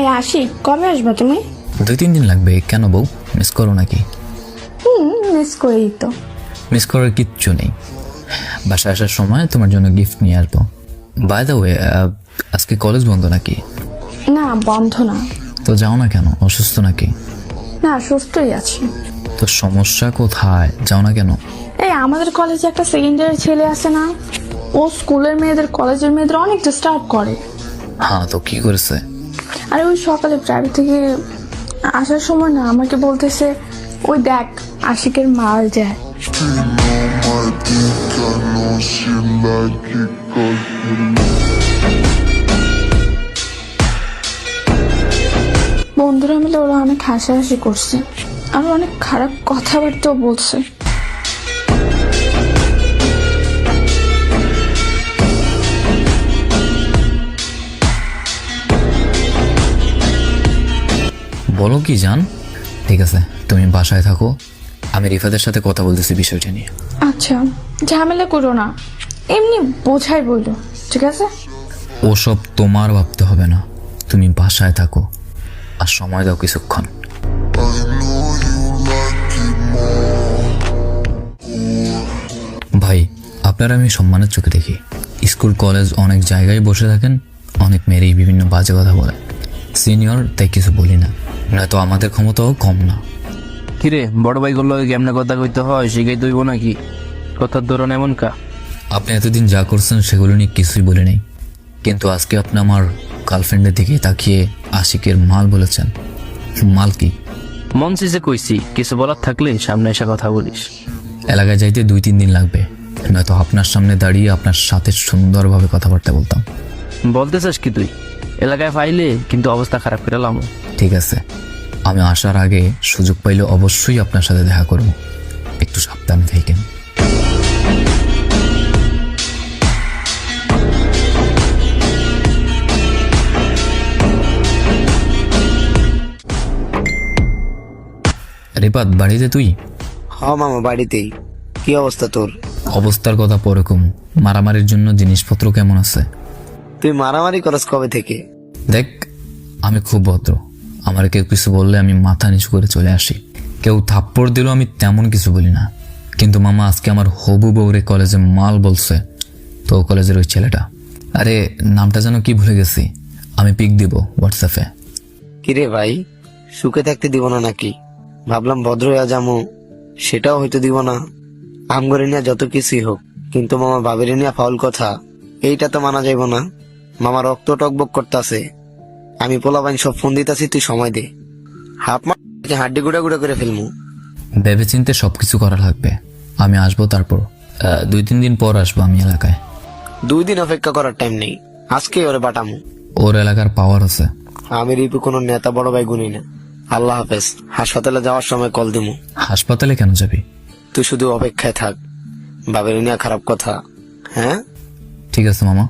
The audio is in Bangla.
এই আশিক, কবে আসবে তুমি? 2-3 দিন লাগবে। কেন বউ, মিস করো নাকি? মিস করেই তো। মিস করার কিচ্ছু নেই। বাসায় আসার সময় তোমার জন্য গিফট নিয়ে আসবো। বাই দ্য ওয়ে, আজকে কলেজ বন্ধ নাকি? না, বন্ধ না। তো যাও না কেন? অসুস্থ নাকি? না, সুস্থই আছি। তো সমস্যা কোথায়? যাও না কেন? এই আমাদের কলেজে একটা সেকেন্ড ইয়ারের ছেলে আছে না, ও স্কুলের মেয়েদের কলেজের মেয়েদের অনেক ডিস্টার্ব করে। হ্যাঁ, তো কি করেছে? আরে ওই সকালে প্রাইভেট থেকে আসার সময় না আমাকে বলতেছে, ওই দেখ আশিকের মাল যায়। বন্ধুরা মিলে ওরা অনেক হাসাহাসি করছে আর অনেক খারাপ কথাবার্তাও বলছে। বলো কি জান? ঠিক আছে, তুমি বাসায় থাকো, আমি রিফাতের সাথে কথা বলতেছি বিষয়টা নিয়ে। আচ্ছা, ঝামেলা করো না, এমনি বোঝাই বললো, ঠিক আছে? ওসব তোমার ভাবতে হবে না, তুমি বাসায় থাকো আর সময় দাও কিছুক্ষণ। ভাই, আপনারা আমি সম্মানের চোখে দেখি। স্কুল কলেজ অনেক জায়গায় বসে থাকেন, অনেক মেয়েরই বিভিন্ন বাজে কথা বলে। সিনিয়র তাই কিছু বলি না, নয়তো আমাদের ক্ষমতাও কম না। কিরে, বড় ভাই গুলো কেমনে কথা কইতে হয় শিখাই দইব নাকি? কথার ধরন এমন কা? আপনি এতদিন যা করছেন সেগুলো নিয়ে কিছুই বলে নেই, কিন্তু আজকে আপনি আমার গার্লফ্রেন্ডের দিকে তাকিয়ে আশিকের মাল বলেছেন। মাল কি? মন চেয়েছে কইছি, কিছু বলার থাকলে সামনে এসে কথা বলিস। এলাকায় যাইতে 2-3 দিন লাগবে, নয়তো আপনার সামনে দাঁড়িয়ে আপনার সাথে সুন্দরভাবে কথাবার্তা বলতাম। বলতে চাস কি তুই? এলাকায় পাইলে কিন্তু অবস্থা খারাপ করে লাম। ঠিক আছে, আমি আসার আগে সুযোগ পাইলে অবশ্যই আপনার সাথে দেখা করব, একটু সাবধানে থাকেন। রিপাত, বাড়িতে তুই? হ্যাঁ মামা, বাড়িতেই। কি অবস্থা তোর? অবস্থার কথা পরে কম, মারামারির জন্য জিনিসপত্র কেমন আছে? তুই মারামারি করস কবে থেকে? দেখ, আমি খুব ভদ্র, আমার কেউ কিছু বললে আমি মাথা নিচু করে চলে আসি। কেউ থাপ্পড় দিল আমি তেমন কিছু বলি না, কিন্তু মামা আজকে আমার হবু বউরে কলেজে মাল বলছে, তো কলেজের ওই ছেলেটা, আরে নামটা যেন কি ভুলে গেছি, আমি পিক দিব হোয়াটসঅ্যাপে। কিরে ভাই, সুখে থাকতে দিব না নাকি? ভাবলাম ভদ্র হইয়া যামু, সেটাও হয়তো দিব না। আমগরে নিয়ে যত কিছুই হোক, কিন্তু মামা বাবিরে নিয়ে ফাউল কথা, এইটা তো মানা যাইব না। মামা রক্ত টকবক করতেছে, আমি পোলাবাইন সব ফোন দিতেছি, তুই সময় দে। হাফ মা হাড্ডি গুড়া গুড়া করে ফেলমু। ভেবে চিনতে সবকিছু করা লাগবে। আমি আসবো, তারপর 2-3 দিন পর আসবো আমি এলাকায়। 2 দিন অপেক্ষা করার টাইম নেই, আজকে ওরে বাটামু। ওর এলাকার পাওয়ার আছে। আমি রিপু কোনো নেতা বড় ভাই গুনি না। আল্লাহ হাফেজ। হাসপাতালে যাওয়ার সময় কল দিমু। হাসপাতালে কেন যাবি? তুই শুধু অপেক্ষায় থাক, বাবের নিয়ে খারাপ কথা। হ্যাঁ, ঠিক আছে মামা।